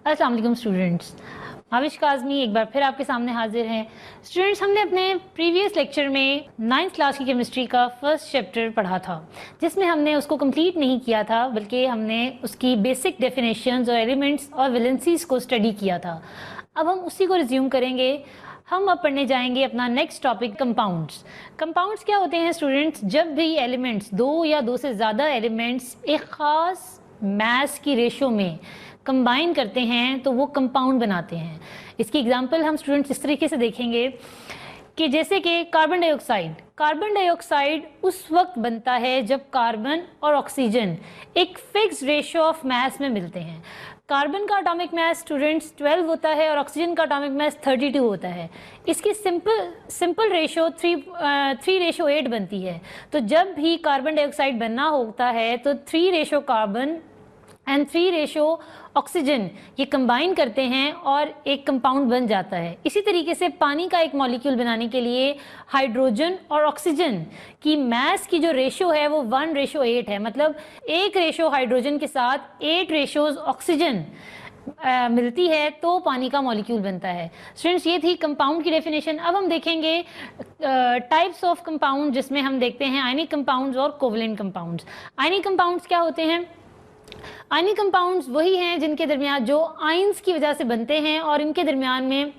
अस्सलाम वालेकुम स्टूडेंट्स, आविश काज़मी एक बार फिर आपके सामने हाजिर हैं। स्टूडेंट्स, हमने अपने प्रीवियस लेक्चर में 9th क्लास की केमिस्ट्री का फर्स्ट चैप्टर पढ़ा था, जिसमें हमने उसको कंप्लीट नहीं किया था, बल्कि हमने उसकी बेसिक डेफिनेशंस और एलिमेंट्स और वैलेंसीज को स्टडी किया था। अब हम उसी को रिज्यूम करेंगे। हम अब पढ़ने जाएंगे अपना नेक्स्ट टॉपिक, कंपाउंड्स। कंपाउंड्स क्या होते हैं स्टूडेंट्स? जब भी एलिमेंट्स, दो या दो से ज़्यादा एलिमेंट्स एक ख़ास मास की रेशो में कंबाइन करते हैं तो वो कंपाउंड बनाते हैं। इसकी एग्जांपल हम स्टूडेंट्स इस तरीके से देखेंगे कि जैसे कि कार्बन डाइऑक्साइड उस वक्त बनता है जब कार्बन और ऑक्सीजन एक फिक्स रेशो ऑफ मास में मिलते हैं। कार्बन का एटॉमिक मास स्टूडेंट्स 12 होता है और ऑक्सीजन का एटॉमिक मास 32 होता है। इसकी सिंपल रेशो 3:8 बनती है। तो जब भी कार्बन डाइऑक्साइड बनना होता है तो 3 कार्बन एंड 3 ऑक्सीजन ये कंबाइन करते हैं और एक कंपाउंड बन जाता है। इसी तरीके से पानी का एक मॉलिक्यूल बनाने के लिए हाइड्रोजन और ऑक्सीजन की मास की जो रेशो है वो 1:8 है। मतलब 1 रेशो हाइड्रोजन के साथ 8 रेशोज ऑक्सीजन मिलती है तो पानी का मॉलिक्यूल बनता है। स्टूडेंट्स, ये थी कंपाउंड की डेफिनेशन। अब हम देखेंगे टाइप्स ऑफ कंपाउंड, जिसमें हम देखते हैं आयनिक कंपाउंड्स और कोवलेंट कंपाउंड्स। आयनिक कंपाउंड्स क्या होते हैं? आयनिक कंपाउंड्स वही हैं जिनके दरमियान जो आयंस की वजह से बनते हैं और इनके दरमियान में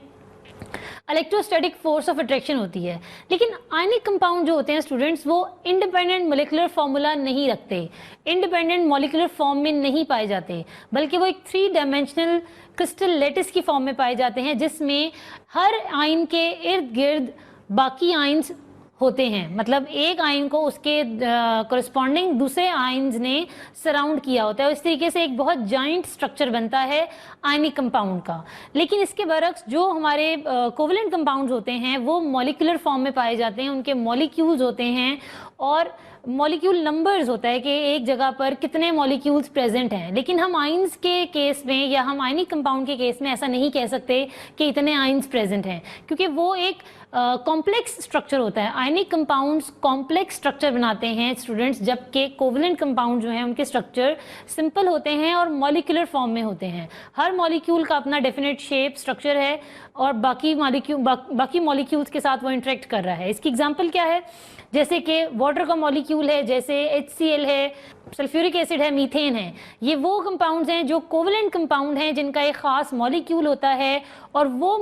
इलेक्ट्रोस्टैटिक फोर्स ऑफ अट्रैक्शन होती है। लेकिन आयनिक कंपाउंड जो होते हैं स्टूडेंट्स, वो इंडिपेंडेंट मोलिकुलर फॉर्मूला नहीं रखते, इंडिपेंडेंट मॉलिक्यूलर फॉर्म में नहीं पाए जाते, बल्कि वो एक 3 डायमेंशनल क्रिस्टल लेटिस की फॉर्म में पाए जाते हैं, जिसमें हर आयन के इर्द गिर्द बाकी आयन्स होते हैं। मतलब एक आयन को उसके कोरिस्पॉन्डिंग दूसरे आयन्स ने सराउंड किया होता है। इस तरीके से एक बहुत जॉइंट स्ट्रक्चर बनता है आयनिक कंपाउंड का। लेकिन इसके बरक्स जो हमारे कोवलेंट कंपाउंड्स होते हैं वो मॉलिक्यूलर फॉर्म में पाए जाते हैं। उनके मॉलिक्यूल्स होते हैं और मॉलिक्यूल नंबर्स होता है कि एक जगह पर कितने मॉलिक्यूल्स प्रेजेंट हैं। लेकिन हम आयंस के केस में या हम आयनिक कंपाउंड के केस में ऐसा नहीं कह सकते कि इतने आयंस प्रेजेंट हैं, क्योंकि वो एक कॉम्प्लेक्स स्ट्रक्चर होता है। आयनिक कंपाउंड्स कॉम्प्लेक्स स्ट्रक्चर बनाते हैं स्टूडेंट्स, जबकि कोवलेंट कंपाउंड जो हैं उनके स्ट्रक्चर सिंपल होते हैं और मॉलिक्यूलर फॉर्म में होते हैं। हर मॉलिक्यूल का अपना डेफिनेट शेप स्ट्रक्चर है और बाकी मॉलिक्यूल्स के साथ वो इंटरेक्ट कर रहा है। इसकी एग्जांपल क्या है? जैसे कि वाटर का मॉलिक्यूल है, जैसे HCl है, सल्फ्यूरिक एसिड है, मीथेन है। ये वो कंपाउंड्स हैं जो कोवलेंट कंपाउंड हैं, जिनका एक ख़ास मॉलिक्यूल होता है और वो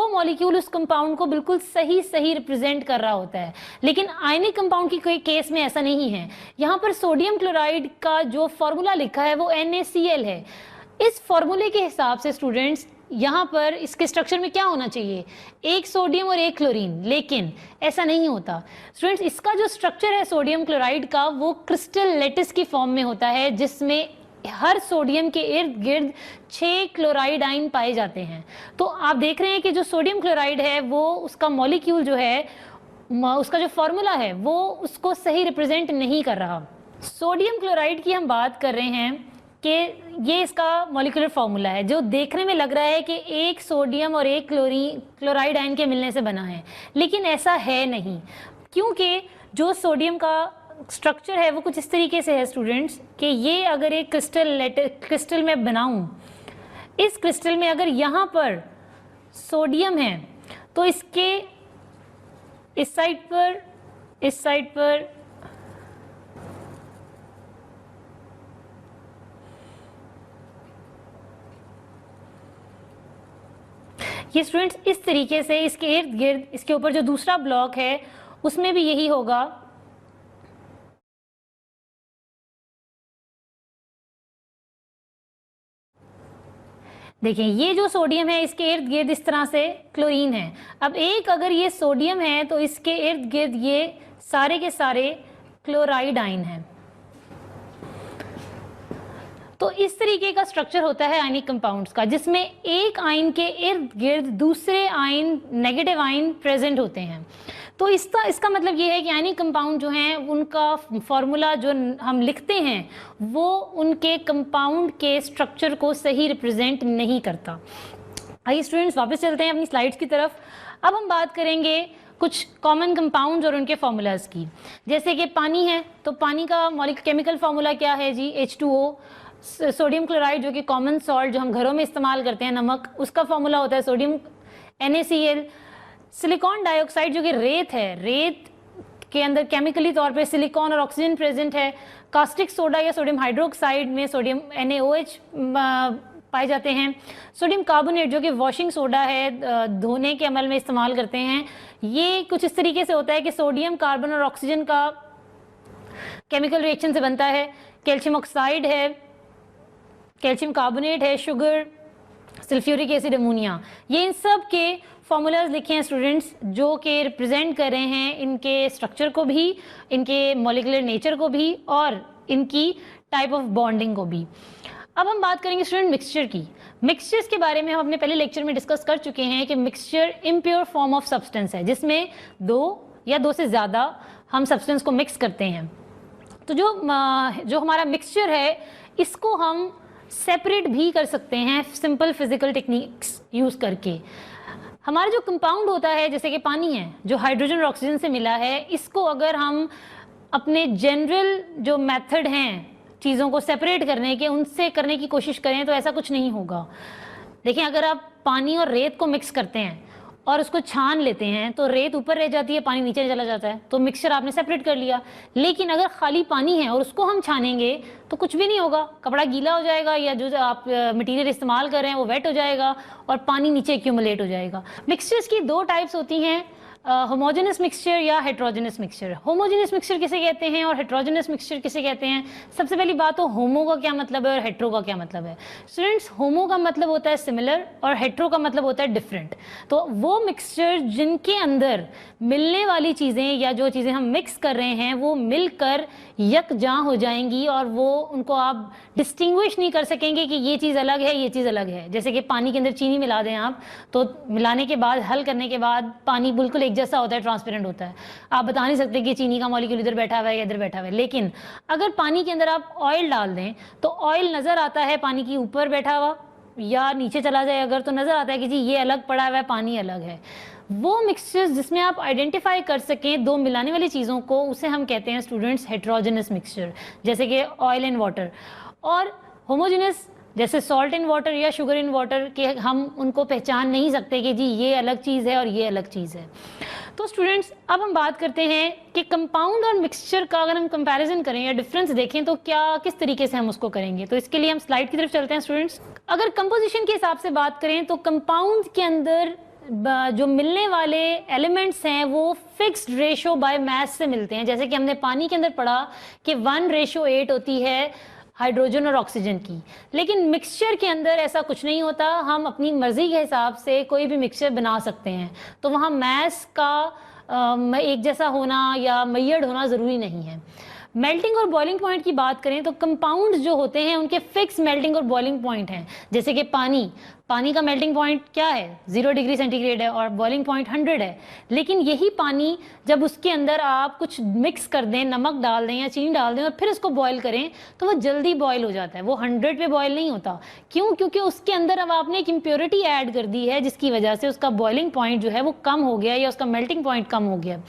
मॉलिक्यूल उस कंपाउंड को बिल्कुल सही रिप्रेजेंट कर रहा होता है। लेकिन आयनिक कंपाउंड की कोई केस में ऐसा नहीं है। यहाँ पर सोडियम क्लोराइड का जो फॉर्मूला लिखा है वो NaCl है। इस फॉर्मूले के हिसाब से स्टूडेंट्स यहाँ पर इसके स्ट्रक्चर में क्या होना चाहिए? एक सोडियम और एक क्लोरीन, लेकिन ऐसा नहीं होता स्टूडेंट्स। इसका जो स्ट्रक्चर है सोडियम क्लोराइड का वो क्रिस्टल लेटिस की फॉर्म में होता है, जिसमें हर सोडियम के इर्द गिर्द 6 क्लोराइड आयन पाए जाते हैं। तो आप देख रहे हैं कि जो सोडियम क्लोराइड है वो उसका मॉलिक्यूल जो है, उसका जो फॉर्मूला है वो उसको सही रिप्रेजेंट नहीं कर रहा। सोडियम क्लोराइड की हम बात कर रहे हैं कि ये इसका मॉलिक्यूलर फॉर्मूला है, जो देखने में लग रहा है कि एक सोडियम और एक क्लोराइड आयन के मिलने से बना है, लेकिन ऐसा है नहीं। क्योंकि जो सोडियम का स्ट्रक्चर है वो कुछ इस तरीके से है स्टूडेंट्स कि ये अगर एक क्रिस्टल में बनाऊं, इस क्रिस्टल में अगर यहाँ पर सोडियम है तो इसके इस साइड पर ये स्टूडेंट्स इस तरीके से इसके इर्द गिर्द, इसके ऊपर जो दूसरा ब्लॉक है उसमें भी यही होगा। देखिए, ये जो सोडियम है इसके इर्द गिर्द इस तरह से क्लोरीन है। अब एक अगर ये सोडियम है तो इसके इर्द गिर्द ये सारे के सारे क्लोराइड आयन हैं। तो इस तरीके का स्ट्रक्चर होता है आयनिक कंपाउंड्स का, जिसमें एक आयन के इर्द गिर्द दूसरे आयन, नेगेटिव आयन प्रेजेंट होते हैं। तो इसका मतलब ये है कि आयनिक कंपाउंड जो हैं उनका फॉर्मूला जो हम लिखते हैं वो उनके कंपाउंड के स्ट्रक्चर को सही रिप्रेजेंट नहीं करता। आइए स्टूडेंट्स वापस चलते हैं अपनी स्लाइड्स की तरफ। अब हम बात करेंगे कुछ कॉमन कंपाउंड्स और उनके फॉर्मूलाज की। जैसे कि पानी है तो पानी का केमिकल फार्मूला क्या है जी? H2O। सोडियम क्लोराइड जो कि कॉमन सॉल्ट जो हम घरों में इस्तेमाल करते हैं, नमक, उसका फॉर्मूला होता है सोडियम NaCl। सिलिकॉन डाइऑक्साइड जो कि रेत है, रेत के अंदर केमिकली तौर पे सिलिकॉन और ऑक्सीजन प्रेजेंट है। कास्टिक सोडा या सोडियम हाइड्रोक्साइड में सोडियम NaOH पाए जाते हैं। सोडियम कार्बोनेट जो कि वॉशिंग सोडा है, धोने के अमल में इस्तेमाल करते हैं, ये कुछ इस तरीके से होता है कि सोडियम, कार्बन और ऑक्सीजन का केमिकल रिएक्शन से बनता है। कैल्शियम ऑक्साइड है, कैल्शियम कार्बोनेट है, शुगर, सल्फ्यूरिक एसिड, अमोनिया, ये इन सब के फॉर्मूलाज लिखे हैं स्टूडेंट्स, जो कि रिप्रेजेंट कर रहे हैं इनके स्ट्रक्चर को भी, इनके मॉलिक्यूलर नेचर को भी और इनकी टाइप ऑफ बॉन्डिंग को भी। अब हम बात करेंगे स्टूडेंट मिक्सचर की। मिक्सचर्स के बारे में हम अपने पहले लेक्चर में डिस्कस कर चुके हैं कि mixture impure form of substance है, जिसमें दो या दो से ज़्यादा हम सब्सटेंस को मिक्स करते हैं। तो जो हमारा मिक्सचर है, इसको हम सेपरेट भी कर सकते हैं सिंपल फिजिकल टेक्निक्स यूज़ करके। हमारा जो कंपाउंड होता है, जैसे कि पानी है जो हाइड्रोजन और ऑक्सीजन से मिला है, इसको अगर हम अपने जनरल जो मेथड हैं चीज़ों को सेपरेट करने के, उनसे करने की कोशिश करें तो ऐसा कुछ नहीं होगा। देखिए, अगर आप पानी और रेत को मिक्स करते हैं और उसको छान लेते हैं तो रेत ऊपर रह जाती है, पानी नीचे चला जाता है, तो मिक्सचर आपने सेपरेट कर लिया। लेकिन अगर खाली पानी है और उसको हम छानेंगे तो कुछ भी नहीं होगा, कपड़ा गीला हो जाएगा या जो आप मटेरियल इस्तेमाल कर रहे हैं वो वेट हो जाएगा और पानी नीचे एक्यूमुलेट हो जाएगा। मिक्सचर्स की दो टाइप्स होती हैं, होमोजेनस मिक्सचर या हेट्रोजेनस मिक्सचर। होमोजेनस मिक्सचर किसे कहते हैं और हेट्रोजेनस मिक्सचर किसे कहते हैं? सबसे पहली बात तो होमो का क्या मतलब है और हेट्रो का क्या मतलब है। स्टूडेंट्स, होमो का मतलब होता है सिमिलर और हेट्रो का मतलब होता है डिफरेंट। तो वो मिक्सचर जिनके अंदर मिलने वाली चीज़ें या जो चीज़ें हम मिक्स कर रहे हैं वो मिलकर यकजां हो जाएंगी और वो उनको आप डिस्टिंग्विश नहीं कर सकेंगे कि ये चीज़ अलग है, ये चीज़ अलग है। जैसे कि पानी के अंदर चीनी मिला दें आप, तो मिलाने के बाद, हल करने के बाद पानी बिल्कुल एक जैसा होता है, ट्रांसपेरेंट होता है। आप बता नहीं सकते कि चीनी का मॉलिक्यूल इधर बैठा हुआ है या इधर बैठा हुआ है। लेकिन अगर पानी के अंदर आप ऑयल डाल दें तो ऑयल नज़र आता है पानी के ऊपर बैठा हुआ, या नीचे चला जाए अगर तो नज़र आता है कि जी ये अलग पड़ा हुआ है, पानी अलग है। वो मिक्सचर्स जिसमें आप आइडेंटिफाई कर सकें दो मिलाने वाली चीज़ों को, उसे हम कहते हैं स्टूडेंट्स हेट्रोजेनस मिक्सचर, जैसे कि ऑयल एंड वाटर। और होमोजेनस जैसे सॉल्ट इन वाटर या शुगर इन वाटर के हम उनको पहचान नहीं सकते कि जी ये अलग चीज़ है और ये अलग चीज़ है। तो स्टूडेंट्स, अब हम बात करते हैं कि कंपाउंड और मिक्सचर का अगर हम कंपैरिजन करें या डिफरेंस देखें तो क्या, किस तरीके से हम उसको करेंगे। तो इसके लिए हम स्लाइड की तरफ चलते हैं स्टूडेंट्स। अगर कंपोजिशन के हिसाब से बात करें तो कंपाउंड के अंदर जो मिलने वाले एलिमेंट्स हैं वो फिक्स्ड रेशो बाय मास से मिलते हैं। जैसे कि हमने पानी के अंदर पढ़ा कि 1:8 होती है हाइड्रोजन और ऑक्सीजन की। लेकिन मिक्सचर के अंदर ऐसा कुछ नहीं होता, हम अपनी मर्जी के हिसाब से कोई भी मिक्सचर बना सकते हैं। तो वहाँ मास का एक जैसा होना या मैयड होना ज़रूरी नहीं है। मेल्टिंग और बॉइलिंग पॉइंट की बात करें तो कंपाउंड्स जो होते हैं उनके फिक्स मेल्टिंग और बॉइलिंग पॉइंट हैं। जैसे कि पानी का मेल्टिंग पॉइंट क्या है? 0 डिग्री सेंटीग्रेड है और बॉइलिंग पॉइंट 100 है। लेकिन यही पानी जब उसके अंदर आप कुछ मिक्स कर दें, नमक डाल दें या चीनी डाल दें और फिर उसको बॉयल करें तो वो जल्दी बॉयल हो जाता है, वो 100 पे बॉयल नहीं होता। क्यों? क्योंकि उसके अंदर अब आपने एक इम्प्योरिटी ऐड कर दी है जिसकी वजह से उसका बॉइलिंग पॉइंट जो है वो कम हो गया या उसका मेल्टिंग पॉइंट कम हो गया।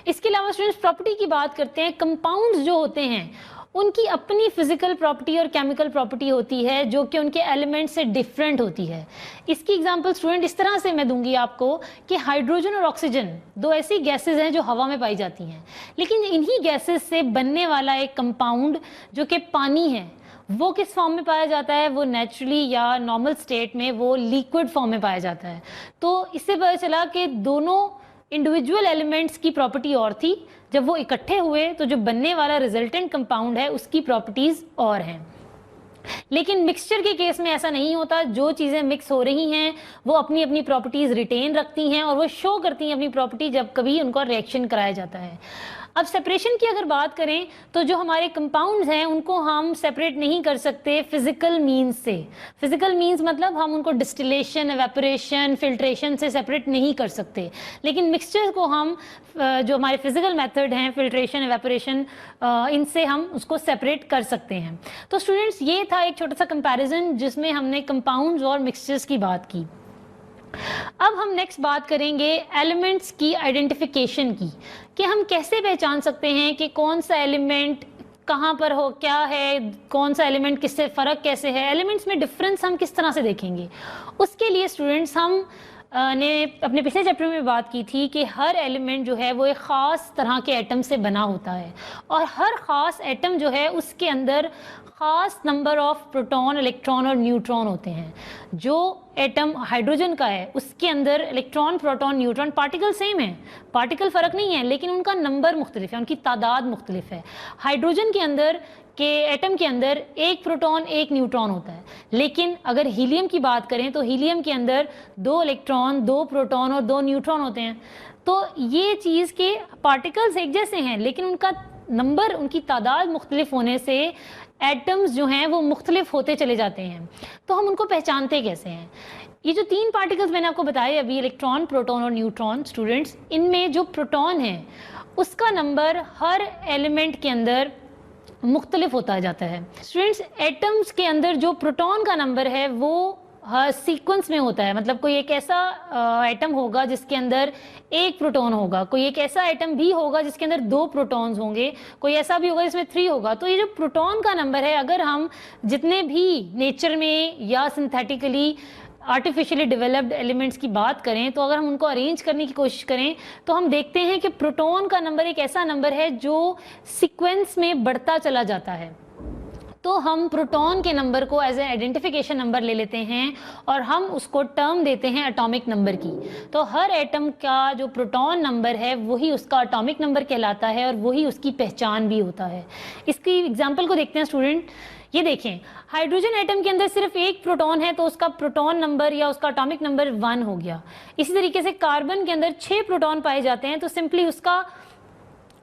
इसके अलावा स्टूडेंट्स, प्रॉपर्टी की बात करते हैं। कंपाउंड्स जो होते हैं उनकी अपनी फिजिकल प्रॉपर्टी और केमिकल प्रॉपर्टी होती है जो कि उनके एलिमेंट से डिफरेंट होती है। इसकी एग्जांपल स्टूडेंट इस तरह से मैं दूंगी आपको कि हाइड्रोजन और ऑक्सीजन दो ऐसी गैसेज हैं जो हवा में पाई जाती हैं, लेकिन इन्हीं गैसेज से बनने वाला एक कंपाउंड जो कि पानी है वो किस फॉर्म में पाया जाता है? वो नेचुरली या नॉर्मल स्टेट में वो लिक्विड फॉर्म में पाया जाता है। तो इससे पता चला कि दोनों इंडिविजुअल एलिमेंट्स की प्रॉपर्टी और थी, जब वो इकट्ठे हुए तो जो बनने वाला रिजल्टेंट कंपाउंड है उसकी प्रॉपर्टीज और हैं। लेकिन मिक्सचर के केस में ऐसा नहीं होता। जो चीज़ें मिक्स हो रही हैं वो अपनी अपनी प्रॉपर्टीज रिटेन रखती हैं और वो शो करती हैं अपनी प्रॉपर्टी जब कभी उनका रिएक्शन कराया जाता है। अब सेपरेशन की अगर बात करें तो जो हमारे कंपाउंड्स हैं उनको हम सेपरेट नहीं कर सकते फिजिकल मींस से। फिजिकल मींस मतलब हम उनको डिस्टिलेशन, एवेपोरेशन, फिल्ट्रेशन से सेपरेट नहीं कर सकते। लेकिन मिक्सचर को हम जो हमारे फिजिकल मेथड हैं, फिल्ट्रेशन, एवेपोरेशन, इनसे हम उसको सेपरेट कर सकते हैं। तो स्टूडेंट्स, ये था एक छोटा सा कंपैरिजन जिसमें हमने कंपाउंड्स और मिक्सचर्स की बात की। अब हम नेक्स्ट बात करेंगे एलिमेंट्स की आइडेंटिफिकेशन की, कि हम कैसे पहचान सकते हैं कि कौन सा एलिमेंट कहाँ पर हो, क्या है, कौन सा एलिमेंट किससे, फ़र्क कैसे है, एलिमेंट्स में डिफरेंस हम किस तरह से देखेंगे। उसके लिए स्टूडेंट्स हम ने अपने पिछले चैप्टर में बात की थी कि हर एलिमेंट जो है वो एक ख़ास तरह के एटम से बना होता है, और हर ख़ास एटम जो है उसके अंदर ख़ास नंबर ऑफ प्रोटॉन, इलेक्ट्रॉन और न्यूट्रॉन होते हैं। जो एटम हाइड्रोजन का है उसके अंदर electron, proton, neutron particle same है, पार्टिकल फ़र्क नहीं है, लेकिन उनका नंबर मुख्तलिफ है, उनकी तादाद मुख्तलिफ है। हाइड्रोजन के अंदर के एटम के अंदर एक प्रोटॉन एक न्यूट्रॉन होता है, लेकिन अगर हीलियम की बात करें तो हीलियम के अंदर 2 इलेक्ट्रॉन, 2 प्रोटॉन और 2 न्यूट्रॉन होते हैं। तो ये चीज़ के पार्टिकल्स एक जैसे हैं, लेकिन उनका नंबर, उनकी तादाद मुख्तलिफ होने से एटम्स जो हैं वो मुख्तलिफ होते चले जाते हैं। तो हम उनको पहचानते कैसे हैं? ये जो 3 पार्टिकल्स मैंने आपको बताए अभी, इलेक्ट्रॉन, प्रोटॉन और न्यूट्रॉन, स्टूडेंट्स, इनमें जो प्रोटॉन है उसका नंबर हर एलिमेंट के अंदर मुख्तलिफ होता जाता है। स्टूडेंट्स, एटम्स के अंदर जो प्रोटॉन का नंबर है वो हर सीक्वेंस में होता है, मतलब कोई एक ऐसा एटम होगा जिसके अंदर एक प्रोटॉन होगा, कोई एक ऐसा एटम भी होगा जिसके अंदर 2 प्रोटॉन्स होंगे, कोई ऐसा भी होगा जिसमें 3 होगा। तो ये जो प्रोटॉन का नंबर है, अगर हम जितने भी नेचर में या सिंथेटिकली आर्टिफिशियली डेवलप्ड एलिमेंट्स की बात करें, तो अगर हम उनको अरेंज करने की कोशिश करें तो हम देखते हैं कि प्रोटॉन का नंबर एक ऐसा नंबर है जो सीक्वेंस में बढ़ता चला जाता है। तो हम प्रोटॉन के नंबर को एज ए आइडेंटिफिकेशन नंबर ले लेते हैं और हम उसको टर्म देते हैं एटॉमिक नंबर की। तो हर एटम का जो प्रोटॉन नंबर है वही उसका एटॉमिक नंबर कहलाता है और वही उसकी पहचान भी होता है। इसकी एग्जांपल को देखते हैं स्टूडेंट। ये देखें, हाइड्रोजन एटम के अंदर सिर्फ एक प्रोटॉन है तो उसका प्रोटॉन नंबर या उसका एटॉमिक नंबर 1 हो गया। इसी तरीके से कार्बन के अंदर 6 प्रोटॉन पाए जाते हैं तो सिंपली उसका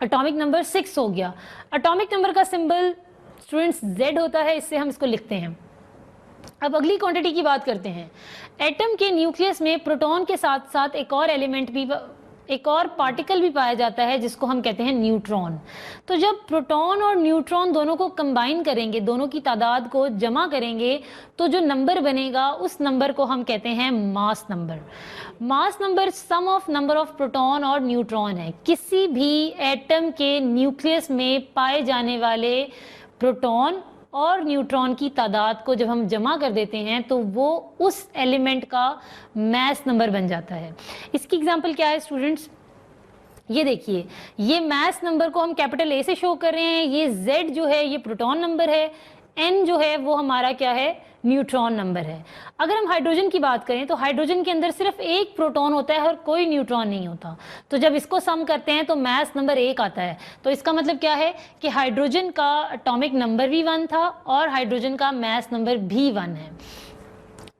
एटॉमिक नंबर 6 हो गया। एटॉमिक नंबर का सिंबल स्टूडेंट्स Z होता है, इससे हम इसको लिखते हैं। अब अगली क्वांटिटी की बात करते हैं। एटम के न्यूक्लियस में प्रोटॉन के साथ साथ एक और एलिमेंट भी, एक और पार्टिकल भी पाया जाता है जिसको हम कहते हैं न्यूट्रॉन। तो जब प्रोटॉन और न्यूट्रॉन दोनों को कंबाइन करेंगे, दोनों की तादाद को जमा करेंगे, तो जो नंबर बनेगा उस नंबर को हम कहते हैं mass number. Mass number sum of number of proton और न्यूट्रॉन है। किसी भी एटम के न्यूक्लियस में पाए जाने वाले प्रोटॉन और न्यूट्रॉन की तादाद को जब हम जमा कर देते हैं तो वो उस एलिमेंट का मास नंबर बन जाता है। इसकी एग्जांपल क्या है स्टूडेंट्स? ये देखिए, ये मास नंबर को हम कैपिटल A से शो कर रहे हैं। ये Z जो है ये प्रोटॉन नंबर है, N जो है वो हमारा क्या है, न्यूट्रॉन नंबर है। अगर हम हाइड्रोजन की बात करें तो हाइड्रोजन के अंदर सिर्फ एक प्रोटॉन होता है और कोई न्यूट्रॉन नहीं होता। तो जब इसको सम करते हैं तो मास नंबर 1 आता है। तो इसका मतलब क्या है कि हाइड्रोजन का एटॉमिक नंबर भी 1 था और हाइड्रोजन का मास नंबर भी 1 है।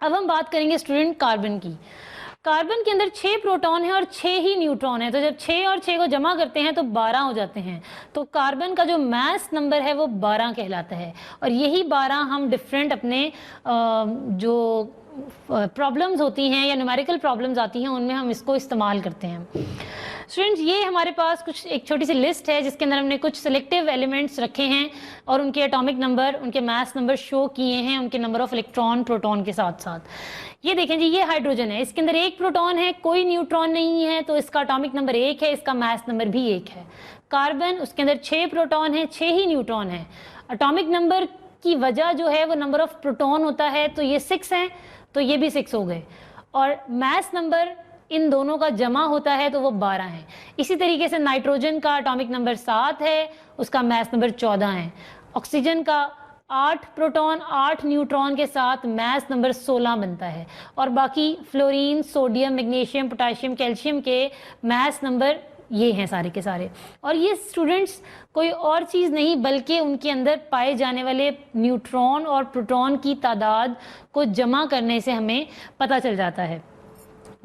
अब हम बात करेंगे स्टूडेंट कार्बन की। कार्बन के अंदर 6 प्रोटॉन है और 6 ही न्यूट्रॉन है। तो जब 6 और 6 को जमा करते हैं तो 12 हो जाते हैं। तो कार्बन का जो मास नंबर है वो 12 कहलाता है। और यही 12 हम डिफरेंट अपने जो प्रॉब्लम्स होती हैं या न्यूमेरिकल प्रॉब्लम्स आती हैं उनमें हम इसको इस्तेमाल करते हैं। स्टूडेंट्स, ये हमारे पास कुछ एक छोटी सी लिस्ट है जिसके अंदर हमने कुछ सिलेक्टिव एलिमेंट्स रखे हैं और उनके एटॉमिक नंबर, उनके मास नंबर शो किए हैं, उनके नंबर ऑफ इलेक्ट्रॉन, प्रोटॉन के साथ साथ। ये देखें जी, ये हाइड्रोजन है, इसके अंदर एक प्रोटॉन है, कोई न्यूट्रॉन नहीं है, तो इसका एटॉमिक नंबर 1 है, इसका मास नंबर भी 1 है। कार्बन, उसके अंदर 6 प्रोटॉन है, 6 ही न्यूट्रॉन है। एटॉमिक नंबर की वजह जो है वो नंबर ऑफ प्रोटॉन होता है, तो ये 6 है, तो ये भी 6 हो गए। और मास नंबर इन दोनों का जमा होता है तो वो 12 है। इसी तरीके से नाइट्रोजन का एटॉमिक नंबर 7 है, उसका मास नंबर 14 है। ऑक्सीजन का 8 प्रोटॉन 8 न्यूट्रॉन के साथ मास नंबर 16 बनता है। और बाकी fluorine, sodium, magnesium, potassium, calcium के मास नंबर ये हैं सारे के सारे। और ये स्टूडेंट्स कोई और चीज़ नहीं बल्कि उनके अंदर पाए जाने वाले न्यूट्रॉन और प्रोटॉन की तादाद को जमा करने से हमें पता चल जाता है।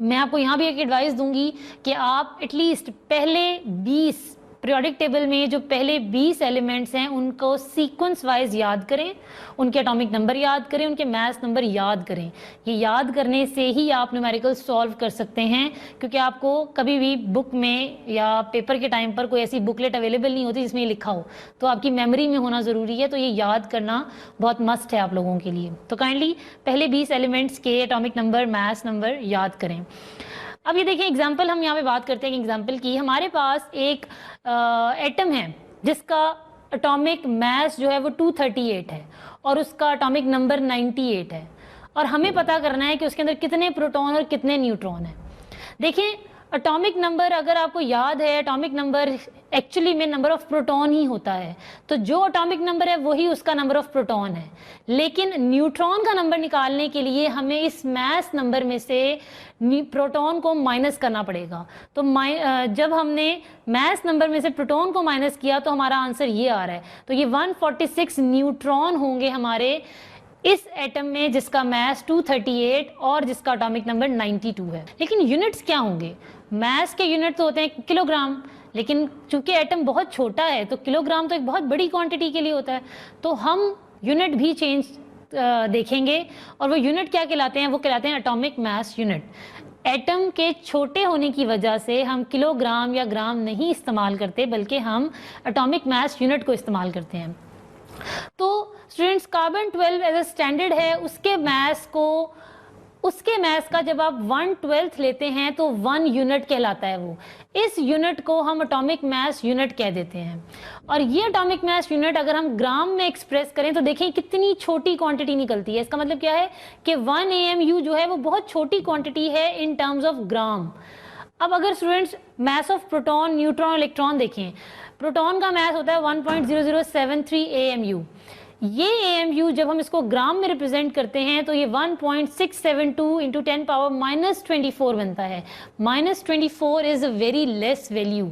मैं आपको यहाँ भी एक एडवाइस दूंगी कि आप एटलीस्ट पहले 20 पीरियोडिक टेबल में जो पहले 20 एलिमेंट्स हैं उनको सीक्वेंस वाइज याद करें, उनके एटॉमिक नंबर याद करें, उनके मास नंबर याद करें। ये याद करने से ही आप न्यूमेरिकल सॉल्व कर सकते हैं, क्योंकि आपको कभी भी बुक में या पेपर के टाइम पर कोई ऐसी बुकलेट अवेलेबल नहीं होती जिसमें ये लिखा हो, तो आपकी मेमोरी में होना ज़रूरी है। तो ये याद करना बहुत मस्ट है आप लोगों के लिए। तो काइंडली पहले 20 एलिमेंट्स के एटॉमिक नंबर, मास नंबर याद करें। अब ये देखिए एग्जाम्पल, हम यहाँ पे बात करते हैं एग्जाम्पल की। हमारे पास एक एटम है जिसका एटॉमिक मास जो है वो 238 है और उसका एटॉमिक नंबर 98 है, और हमें पता करना है कि उसके अंदर कितने प्रोटॉन और कितने न्यूट्रॉन हैं। देखिए एटॉमिक नंबर अगर आपको याद है, एटॉमिक नंबर एक्चुअली में नंबर ऑफ प्रोटॉन ही होता है, तो जो एटॉमिक नंबर है वही उसका नंबर ऑफ प्रोटॉन है। लेकिन न्यूट्रॉन का नंबर निकालने के लिए हमें इस मास नंबर में से प्रोटॉन को माइनस करना पड़ेगा। तो जब हमने मास नंबर में से प्रोटॉन को माइनस किया तो हमारा आंसर ये आ रहा है। तो ये 146 न्यूट्रॉन होंगे हमारे इस एटम में जिसका मास 238 और जिसका एटॉमिक नंबर 92 है। लेकिन यूनिट्स क्या होंगे? मास के यूनिट तो होते हैं किलोग्राम, लेकिन चूंकि एटम बहुत छोटा है तो किलोग्राम तो एक बहुत बड़ी क्वांटिटी के लिए होता है, तो हम यूनिट भी चेंज देखेंगे। और वो यूनिट क्या कहलाते हैं? वो कहलाते हैं एटॉमिक मास यूनिट। एटम के छोटे होने की वजह से हम किलोग्राम या ग्राम नहीं इस्तेमाल करते, बल्कि हम एटॉमिक मास यूनिट को इस्तेमाल करते हैं। तो students carbon 12 as a standard है, उसके मास का जब आप 1/12 लेते हैं तो 1 यूनिट कहलाता है वो। इस यूनिट को हम एटॉमिक मास यूनिट कह देते हैं। और ये एटॉमिक मास यूनिट अगर हम ग्राम में एक्सप्रेस करें तो देखें कितनी छोटी क्वांटिटी निकलती है। इसका मतलब क्या है कि 1 AMU जो है वो बहुत छोटी क्वांटिटी है इन टर्म्स ऑफ ग्राम। अब अगर students mass of proton, neutron, electron देखें, प्रोटॉन का मास होता है 1.0073 AMU। ये AMU जब हम इसको ग्राम में रिप्रेजेंट करते हैं तो ये 1.672 इंटू 10 पावर -24 बनता है। -24 is a very less value.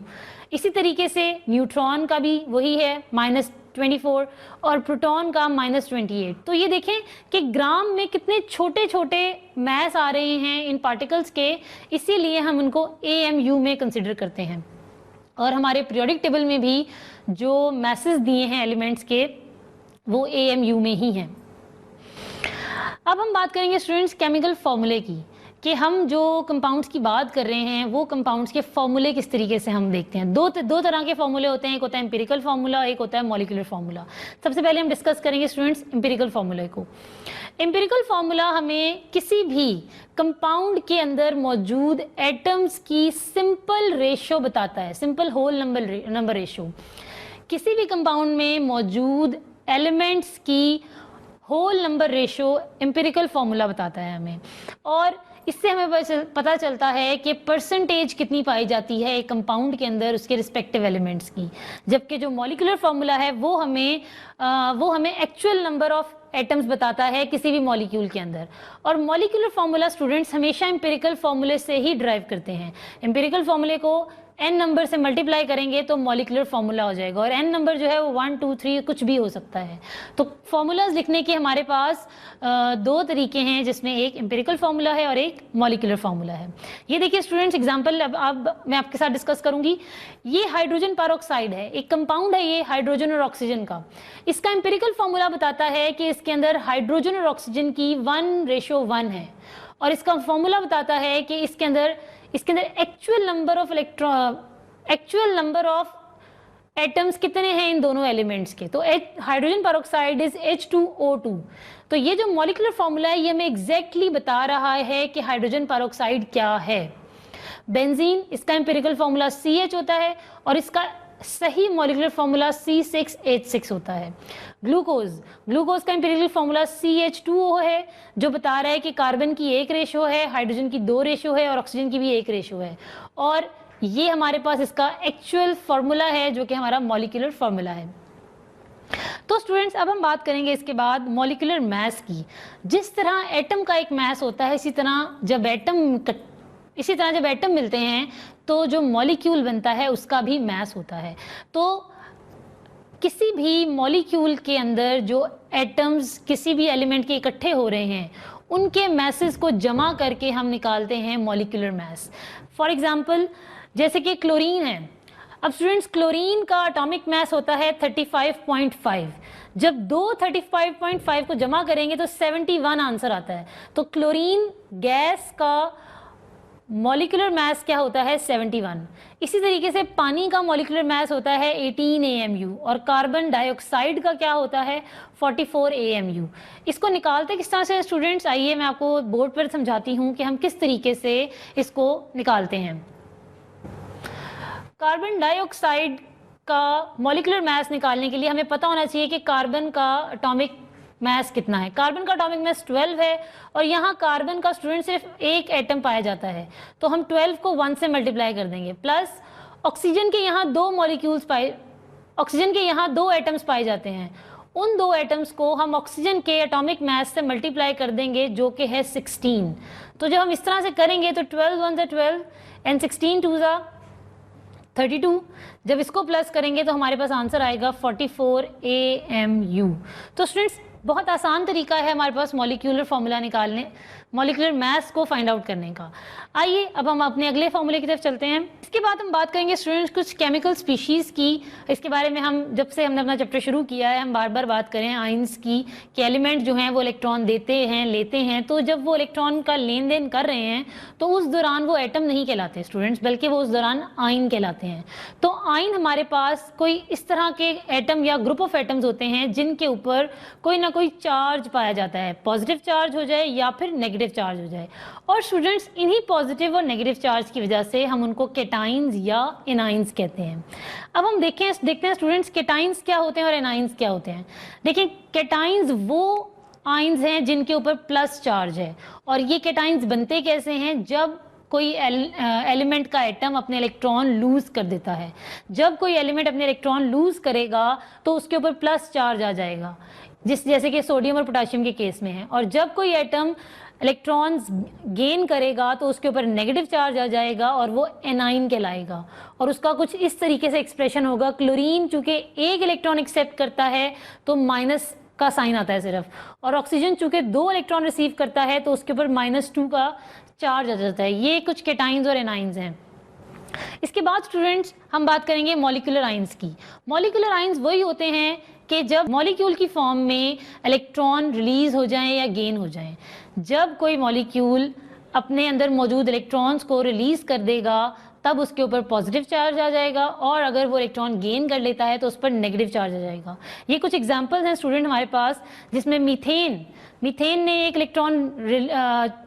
इसी तरीके से न्यूट्रॉन का भी वही है -24 और प्रोटॉन का -28। तो ये देखें कि ग्राम में कितने छोटे छोटे मास आ रहे हैं इन पार्टिकल्स के, इसीलिए हम उनको AMU में कंसिडर करते हैं। और हमारे पीरियोडिक टेबल में भी जो मैसेज दिए हैं एलिमेंट्स के वो AMU में ही हैं। अब हम बात करेंगे स्टूडेंट्स केमिकल फॉर्मूले की, कि हम जो कंपाउंड्स की बात कर रहे हैं वो कंपाउंड्स के फॉर्मूले किस तरीके से हम देखते हैं। दो तरह के फॉर्मूले होते हैं, एक होता है एम्पिरिकल फार्मूला, एक होता है मॉलिक्यूलर फार्मूला। सबसे पहले हम डिस्कस करेंगे स्टूडेंट्स एम्पिरिकल फार्मूले को। एम्पिरिकल फार्मूला हमें किसी भी कंपाउंड के अंदर मौजूद एटम्स की सिंपल रेशो बताता है, सिंपल होल नंबर रेशो। किसी भी कंपाउंड में मौजूद एलिमेंट्स की whole number ratio empirical formula बताता है हमें, और इससे हमें पता चलता है कि परसेंटेज कितनी पाई जाती है एक कंपाउंड के अंदर उसके रिस्पेक्टिव एलिमेंट्स की। जबकि जो मॉलिक्यूलर फार्मूला है वो हमें एक्चुअल नंबर ऑफ एटम्स बताता है किसी भी मॉलिक्यूल के अंदर। और मॉलिक्यूलर फार्मूला स्टूडेंट्स हमेशा एम्पिरिकल फार्मूले से ही ड्राइव करते हैं। एम्पिरिकल फार्मूले को n नंबर से मल्टीप्लाई करेंगे तो मॉलिक्यूलर फार्मूला हो जाएगा, और n नंबर जो है वो 1, 2, 3 कुछ भी हो सकता है। तो फार्मूलाज लिखने के हमारे पास दो तरीके हैं, जिसमें एक एम्पिरिकल फार्मूला है और एक मॉलिक्यूलर फार्मूला है। ये देखिए स्टूडेंट्स एग्जांपल अब मैं आपके साथ डिस्कस करूंगी। ये हाइड्रोजन पेरोक्साइड है, एक कंपाउंड है ये हाइड्रोजन और ऑक्सीजन का। इसका एम्पिरिकल फार्मूला बताता है कि इसके अंदर हाइड्रोजन और ऑक्सीजन की 1:1 है, और इसका फार्मूला बताता है कि इसके अंदर एक्चुअल नंबर ऑफ एटम्स कितने हैं इन दोनों एलिमेंट्स के। तो हाइड्रोजन पेरोक्साइड इज H2O2। तो ये जो मॉलिक्यूलर फार्मूला है ये हमें एग्जैक्टली बता रहा है कि हाइड्रोजन पेरोक्साइड क्या है। बेंजीन, इसका एम्पिरिकल फार्मूला CH होता है और इसका सही मॉलिक्यूलर फार्मूला C6H6 होता है। ग्लूकोज का एम्पिरिकल फार्मूला CH2O है, जो बता रहा है कि कार्बन की 1 रेशो है, हाइड्रोजन की 2 रेशो है और ऑक्सीजन की भी 1 रेशो है। और ये हमारे पास इसका एक्चुअल फार्मूला है जो कि हमारा मॉलिक्यूलर फार्मूला है। तो स्टूडेंट्स अब हम बात करेंगे इसके बाद मॉलिक्यूलर मास की। जिस तरह एटम का एक मास होता है, इसी तरह जब एटम मिलते हैं तो जो मॉलिक्यूल बनता है उसका भी मास होता है। तो किसी भी मॉलिक्यूल के अंदर जो एटम्स किसी भी एलिमेंट के इकट्ठे हो रहे हैं उनके मैसेज को जमा करके हम निकालते हैं मॉलिक्यूलर मास। फॉर एग्जांपल जैसे कि क्लोरीन है। अब स्टूडेंट्स क्लोरीन का एटॉमिक मास होता है 35.5। जब दो 35.5 को जमा करेंगे तो 71 आंसर आता है। तो क्लोरीन गैस का मॉलिक्यूलर मास क्या होता है 71। इसी तरीके से पानी का मॉलिक्यूलर मास होता है 18 AMU और कार्बन डाइऑक्साइड का क्या होता है 44 AMU। इसको निकालते किस तरह से स्टूडेंट्स, आइए मैं आपको बोर्ड पर समझाती हूँ कि हम किस तरीके से इसको निकालते हैं। कार्बन डाइऑक्साइड का मॉलिक्यूलर मास निकालने के लिए हमें पता होना चाहिए कि कार्बन का एटॉमिक मास कितना है। कार्बन का एटॉमिक मास 12 है और यहाँ कार्बन का स्टूडेंट सिर्फ एक एटम पाया जाता है, तो हम 12 को 1 से मल्टीप्लाई कर देंगे, प्लस ऑक्सीजन के यहाँ ऑक्सीजन के यहाँ 2 एटम्स पाए जाते हैं, उन 2 एटम्स को हम ऑक्सीजन के एटॉमिक मास से मल्टीप्लाई कर देंगे जो कि है 16। तो जब हम इस तरह से करेंगे तो 12 1 12 एंड 16 2 32। जब इसको प्लस करेंगे तो हमारे पास आंसर आएगा 44 AMU। तो स्टूडेंट्स बहुत आसान तरीका है हमारे पास मॉलिक्यूलर फॉर्मूला निकालने, मॉलिक्यूलर मास को फाइंड आउट करने का। आइए अब हम अपने अगले फॉर्मूले की तरफ चलते हैं। इसके बाद हम बात करेंगे स्टूडेंट्स कुछ केमिकल स्पीशीज़ की। इसके बारे में हम जब से हमने अपना चैप्टर शुरू किया है हम बार बार बात करें आइंस की कि एलिमेंट जो हैं वो इलेक्ट्रॉन देते हैं लेते हैं, तो जब वो इलेक्ट्रॉन का लेन देन कर रहे हैं तो उस दौरान वो एटम नहीं कहलाते स्टूडेंट्स, बल्कि वो उस दौरान आइन कहलाते हैं। तो आइन हमारे पास कोई इस तरह के एटम या ग्रुप ऑफ एटम्स होते हैं जिनके ऊपर कोई ना कोई चार्ज पाया जाता है, पॉजिटिव चार्ज हो जाए या फिर नेगेटिव चार्ज हो जाए। और स्टूडेंट्स इन्हीं पॉजिटिव और नेगेटिव चार्ज की वजह से हम उनको केटाइंस या एनाइंस कहते हैं। अब हम देखते हैं स्टूडेंट्स केटाइंस क्या होते हैं और एनाइंस क्या होते हैं। देखिए केटाइंस वो आइंस हैं जिनके ऊपर प्लस चार्ज है, और ये केटाइंस बनते कैसे हैं, जब कोई एलिमेंट का एटम अपने इलेक्ट्रॉन लूज कर देता है। जब कोई एलिमेंट अपने इलेक्ट्रॉन लूज करेगा तो उसके ऊपर प्लस चार्ज आ जाएगा, जैसे कि सोडियम और पोटाशियम के केस में है। और जब कोई एटम इलेक्ट्रॉन्स गेन करेगा तो उसके ऊपर नेगेटिव चार्ज आ जाएगा और वो एनाइन कहलाएगा। और उसका कुछ इस तरीके से एक्सप्रेशन होगा, क्लोरीन चूंकि एक इलेक्ट्रॉन एक्सेप्ट करता है तो माइनस का साइन आता है सिर्फ, और ऑक्सीजन चूंकि 2 इलेक्ट्रॉन रिसीव करता है तो उसके ऊपर -2 का चार्ज आ जाता है। ये कुछ केटाइंस और एनाइंस हैं। इसके बाद स्टूडेंट्स हम बात करेंगे मॉलिक्यूलर आइंस की। मॉलिक्यूलर आइंस वही होते हैं कि जब मॉलिक्यूल की फॉर्म में इलेक्ट्रॉन रिलीज हो जाएं या गेन हो जाएं। जब कोई मॉलिक्यूल अपने अंदर मौजूद इलेक्ट्रॉन्स को रिलीज कर देगा तब उसके ऊपर पॉजिटिव चार्ज आ जाएगा, और अगर वो इलेक्ट्रॉन गेन कर लेता है तो उस पर नेगेटिव चार्ज आ जाएगा। ये कुछ एग्जांपल्स हैं स्टूडेंट हमारे पास, जिसमें मीथेन ने एक इलेक्ट्रॉन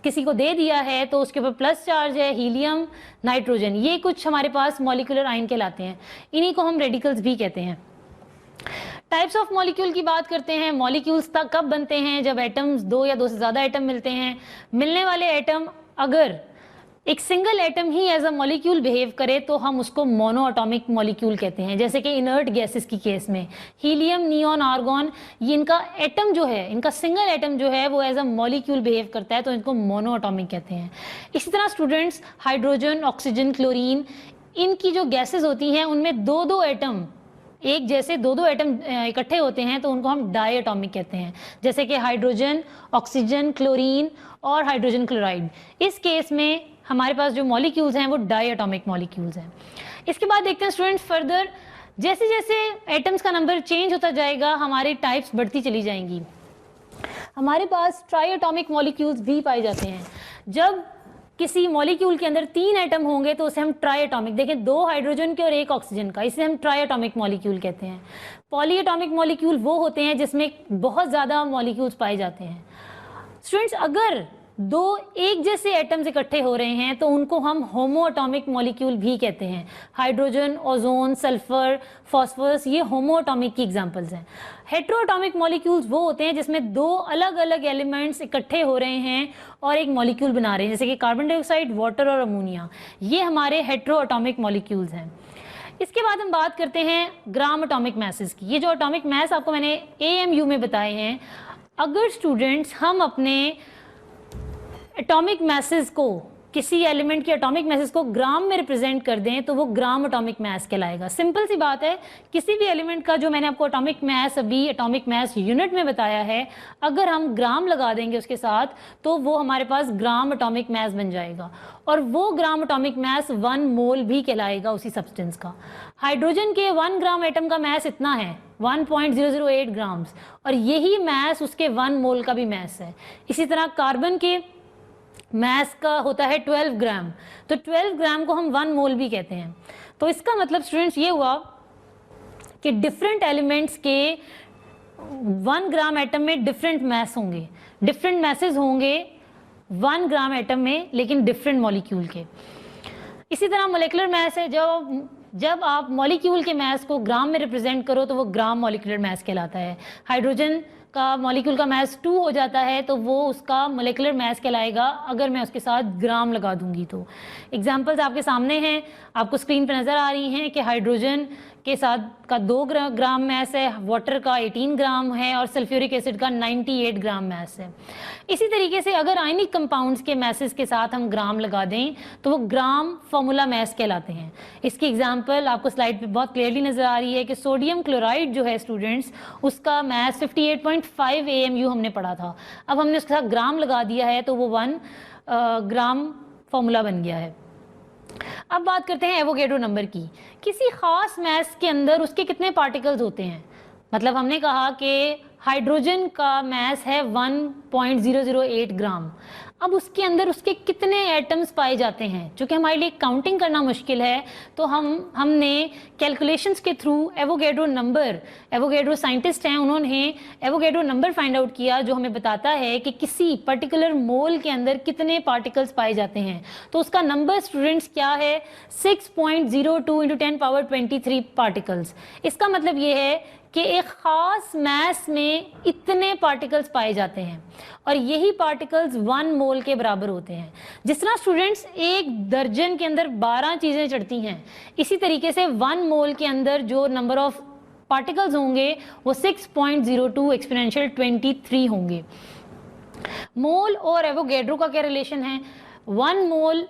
किसी को दे दिया है तो उसके ऊपर प्लस चार्ज है, हीलियम, नाइट्रोजन, ये कुछ हमारे पास मॉलिक्यूलर आयन कहलाते हैं। इन्हीं को हम रेडिकल्स भी कहते हैं। टाइप्स ऑफ मॉलिक्यूल की बात करते हैं। मॉलिक्यूल्स तक कब बनते हैं, जब एटम्स 2 या 2 से ज़्यादा एटम मिलते हैं। मिलने वाले एटम अगर एक सिंगल एटम ही एज अ मॉलिक्यूल बिहेव करे तो हम उसको मोनो एटॉमिक मॉलिक्यूल कहते हैं, जैसे कि इनर्ट गैसेस की केस में हीलियम, नियॉन, आर्गॉन, ये इनका एटम जो है, इनका सिंगल एटम जो है वो एज अ मॉलिक्यूल बिहेव करता है तो इनको मोनो एटॉमिक कहते हैं। इसी तरह स्टूडेंट्स हाइड्रोजन, ऑक्सीजन, क्लोरीन, इनकी जो गैसेस होती हैं उनमें 2-2 एटम, एक जैसे 2-2 एटम इकट्ठे होते हैं तो उनको हम डाई एटॉमिक कहते हैं, जैसे कि हाइड्रोजन, ऑक्सीजन, क्लोरीन और हाइड्रोजन क्लोराइड। इस केस में हमारे पास जो मॉलिक्यूल्स हैं वो डाई एटॉमिक मॉलिक्यूल्स हैं। इसके बाद देखते हैं स्टूडेंट्स फर्दर, जैसे जैसे एटम्स का नंबर चेंज होता जाएगा हमारी टाइप्स बढ़ती चली जाएंगी। हमारे पास ट्राई एटॉमिक मॉलिक्यूल्स भी पाए जाते हैं। जब किसी मॉलिक्यूल के अंदर 3 एटम होंगे तो उसे हम ट्राई एटॉमिक, देखें 2 हाइड्रोजन के और 1 ऑक्सीजन का, इसे हम ट्राई एटॉमिक मॉलिक्यूल कहते हैं। पॉली एटॉमिक मॉलिक्यूल वो होते हैं जिसमें बहुत ज़्यादा मॉलिक्यूल्स पाए जाते हैं। स्टूडेंट्स अगर 2 एक जैसे एटम्स इकट्ठे हो रहे हैं तो उनको हम होमो एटॉमिक मॉलिक्यूल भी कहते हैं। हाइड्रोजन, ओजोन, सल्फर, फॉस्फोरस, ये होमो एटॉमिक की एग्जांपल्स हैं। हेट्रो एटॉमिक मॉलिक्यूल्स वो होते हैं जिसमें 2 अलग अलग एलिमेंट्स इकट्ठे हो रहे हैं और एक मॉलिक्यूल बना रहे हैं, जैसे कि कार्बन डाइऑक्साइड, वाटर और अमोनिया, ये हमारे हेट्रो एटॉमिक मॉलिक्यूल्स हैं। इसके बाद हम बात करते हैं ग्राम एटॉमिक मैसेस की। ये जो एटॉमिक मैस आपको मैंने AMU में बताए हैं, अगर स्टूडेंट्स हम अपने एटॉमिक मैसेस को, किसी एलिमेंट के एटॉमिक मैसेस को ग्राम में रिप्रेजेंट कर दें तो वो ग्राम एटॉमिक मैस कहलाएगा। सिंपल सी बात है, किसी भी एलिमेंट का जो मैंने आपको एटॉमिक मैस अभी एटॉमिक मैस यूनिट में बताया है, अगर हम ग्राम लगा देंगे उसके साथ तो वो हमारे पास ग्राम एटॉमिक मैस बन जाएगा, और वो ग्राम एटॉमिक मैस 1 मोल भी कहलाएगा उसी सब्सटेंस का। हाइड्रोजन के 1 ग्राम एटम का मैस इतना है 1.008 ग्राम्स, और यही मैस उसके 1 मोल का भी मैस है। इसी तरह कार्बन के मैस का होता है 12 ग्राम, तो 12 ग्राम को हम 1 मोल भी कहते हैं। तो इसका मतलब स्टूडेंट्स ये हुआ कि डिफरेंट एलिमेंट्स के 1 ग्राम एटम में डिफरेंट मैस होंगे, डिफरेंट मैसेज होंगे 1 ग्राम एटम में, लेकिन डिफरेंट मॉलिक्यूल के। इसी तरह मोलेकुलर मैस है, जब जब आप मॉलिक्यूल के मास को ग्राम में रिप्रेजेंट करो तो वो ग्राम मॉलिक्यूलर मास कहलाता है। हाइड्रोजन का मॉलिक्यूल का मास 2 हो जाता है तो वो उसका मोलिकुलर मास कहलाएगा अगर मैं उसके साथ ग्राम लगा दूंगी तो। एग्जांपल्स आपके सामने हैं, आपको स्क्रीन पर नज़र आ रही हैं कि हाइड्रोजन के साथ का 2 ग्राम मास है, वाटर का 18 ग्राम है और सल्फ्यूरिक एसिड का 98 ग्राम मास है। इसी तरीके से अगर आयनिक कंपाउंड्स के मासेस के साथ हम ग्राम लगा दें तो वो ग्राम फार्मूला मास कहलाते हैं। इसकी एग्जांपल आपको स्लाइड पे बहुत क्लियरली नज़र आ रही है कि सोडियम क्लोराइड जो है स्टूडेंट्स, उसका मास 58.5 AMU हमने पढ़ा था। अब हमने उसके साथ ग्राम लगा दिया है तो वो 1 ग्राम फार्मूला बन गया है। अब बात करते हैं एवोगैड्रो नंबर की। किसी खास मास के अंदर उसके कितने पार्टिकल्स होते हैं। मतलब हमने कहा कि हाइड्रोजन का मास है 1.008 ग्राम। अब उसके अंदर उसके कितने एटम्स पाए जाते हैं, क्योंकि हमारे लिए काउंटिंग करना मुश्किल है तो हमने कैलकुलेशंस के through Avogadro number, Avogadro scientist हैं, उन्होंने एवोगैड्रो नंबर फाइंड आउट किया जो हमें बताता है कि किसी पर्टिकुलर मोल के अंदर कितने पार्टिकल्स पाए जाते हैं। तो उसका नंबर स्टूडेंट्स क्या है, 6.02 × 10⁻23 पार्टिकल्स। इसका मतलब ये है कि एक ख़ास मास में इतने पार्टिकल्स पाए जाते हैं और यही पार्टिकल्स 1 मोल के बराबर होते हैं। जिस तरह स्टूडेंट्स एक दर्जन के अंदर 12 चीज़ें चढ़ती हैं, इसी तरीके से 1 मोल के अंदर जो नंबर ऑफ पार्टिकल्स होंगे वो 6.02 एक्सपोनेंशियल 23 होंगे। मोल और एवोगैड्रो का क्या रिलेशन है? 1 मोल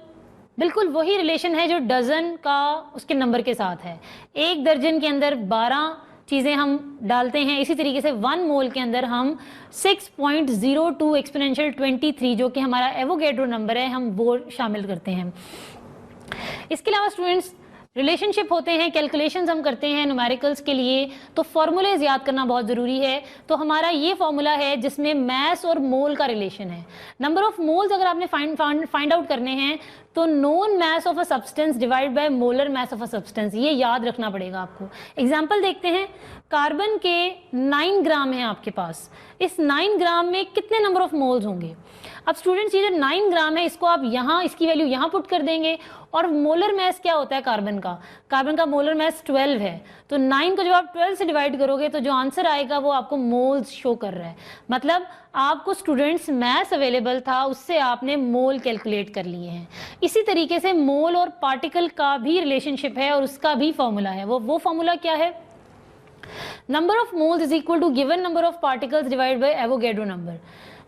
बिल्कुल वही रिलेशन है जो डजन का उसके नंबर के साथ है। एक दर्जन के अंदर 12 चीज़ें हम डालते हैं, इसी तरीके से 1 मोल के अंदर हम 6.02 एक्सपोनेंशियल 23 जो कि हमारा एवोगैड्रो नंबर है, हम वो शामिल करते हैं। इसके अलावा स्टूडेंट्स रिलेशनशिप होते हैं, कैलकुलेशंस हम करते हैं न्यूमेरिकल्स के लिए, तो फॉर्मूलेज याद करना बहुत ज़रूरी है। तो हमारा ये फॉर्मूला है जिसमें मैस और मोल का रिलेशन है। नंबर ऑफ मोल्स अगर आपने फाइंड आउट करने हैं तो known mass of a substance divide by molar mass of a substance, ये याद रखना पड़ेगा आपको। एग्जाम्पल देखते हैं, कार्बन के 9 ग्राम है आपके पास, इस 9 ग्राम में कितने नंबर ऑफ मोल्स होंगे? अब स्टूडेंट्स ये जो 9 ग्राम है इसको आप यहाँ, इसकी वैल्यू यहाँ पुट कर देंगे और मोलर मैस क्या होता है कार्बन का? कार्बन का मोलर मैस 12 है, तो 9 को जब आप 12 से डिवाइड करोगे तो जो आंसर आएगा वो आपको मोल्स शो कर रहा है। मतलब आपको स्टूडेंट्स मैस अवेलेबल था, उससे आपने मोल कैलकुलेट कर लिए हैं। इसी तरीके से मोल और पार्टिकल का भी रिलेशनशिप है और उसका भी फॉर्मूला है। वो फॉर्मूला क्या है? Number of moles is equal to given number of particles divide by Avogadro number.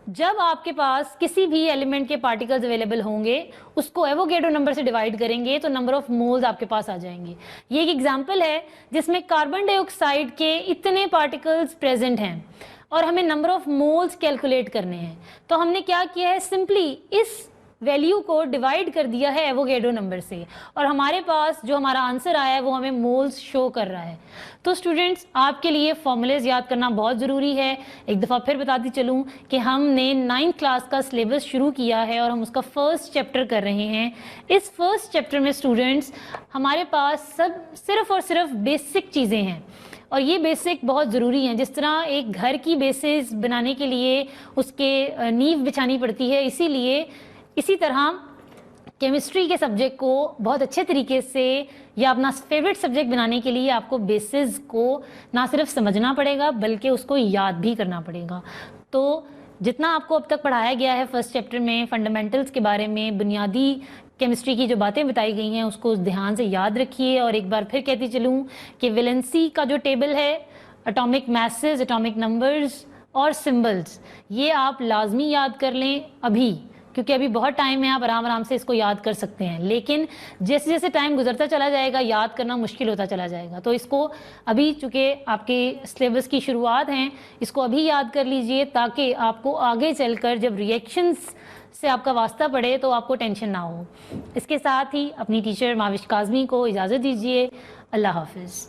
जब आपके पास किसी भी एलिमेंट के पार्टिकल्स अवेलेबल होंगे उसको एवोगैड्रो नंबर से डिवाइड करेंगे तो नंबर ऑफ मोल्स आपके पास आ जाएंगे। ये एक एग्जांपल है जिसमें कार्बन डाइऑक्साइड के इतने पार्टिकल्स प्रेजेंट हैं और हमें नंबर ऑफ मोल्स कैलकुलेट करने हैं। तो हमने क्या किया है, सिंपली इस वैल्यू को डिवाइड कर दिया है एवोगैड्रो नंबर से और हमारे पास जो हमारा आंसर आया है वो हमें मोल्स शो कर रहा है। तो स्टूडेंट्स आपके लिए फॉर्मूलेज याद करना बहुत ज़रूरी है। एक दफ़ा फिर बताती चलूँ कि हमने 9th क्लास का सिलेबस शुरू किया है और हम उसका फर्स्ट चैप्टर कर रहे हैं। इस फर्स्ट चैप्टर में स्टूडेंट्स हमारे पास सब सिर्फ़ और सिर्फ बेसिक चीज़ें हैं और ये बेसिक बहुत ज़रूरी हैं। जिस तरह एक घर की बेसिस बनाने के लिए उसके नींव बिछानी पड़ती है, इसी तरह केमिस्ट्री के सब्जेक्ट को बहुत अच्छे तरीके से या अपना फेवरेट सब्जेक्ट बनाने के लिए आपको बेसिस को ना सिर्फ समझना पड़ेगा बल्कि उसको याद भी करना पड़ेगा। तो जितना आपको अब तक पढ़ाया गया है फर्स्ट चैप्टर में फंडामेंटल्स के बारे में, बुनियादी केमिस्ट्री की जो बातें बताई गई हैं उसको ध्यान से याद रखिए। और एक बार फिर कहती चलूँ कि वैलेंसी का जो टेबल है, एटॉमिक मासेस, एटॉमिक नंबर्स और सिंबल्स, ये आप लाजमी याद कर लें अभी, क्योंकि अभी बहुत टाइम है, आप आराम से इसको याद कर सकते हैं। लेकिन जैसे जैसे टाइम गुजरता चला जाएगा याद करना मुश्किल होता चला जाएगा। तो इसको अभी, चूँकि आपके सिलेबस की शुरुआत हैं, इसको अभी याद कर लीजिए ताकि आपको आगे चलकर जब रिएक्शंस से आपका वास्ता पड़े तो आपको टेंशन ना हो। इसके साथ ही अपनी टीचर माविश काज़मी को इजाज़त दीजिए। अल्लाह हाफिज़।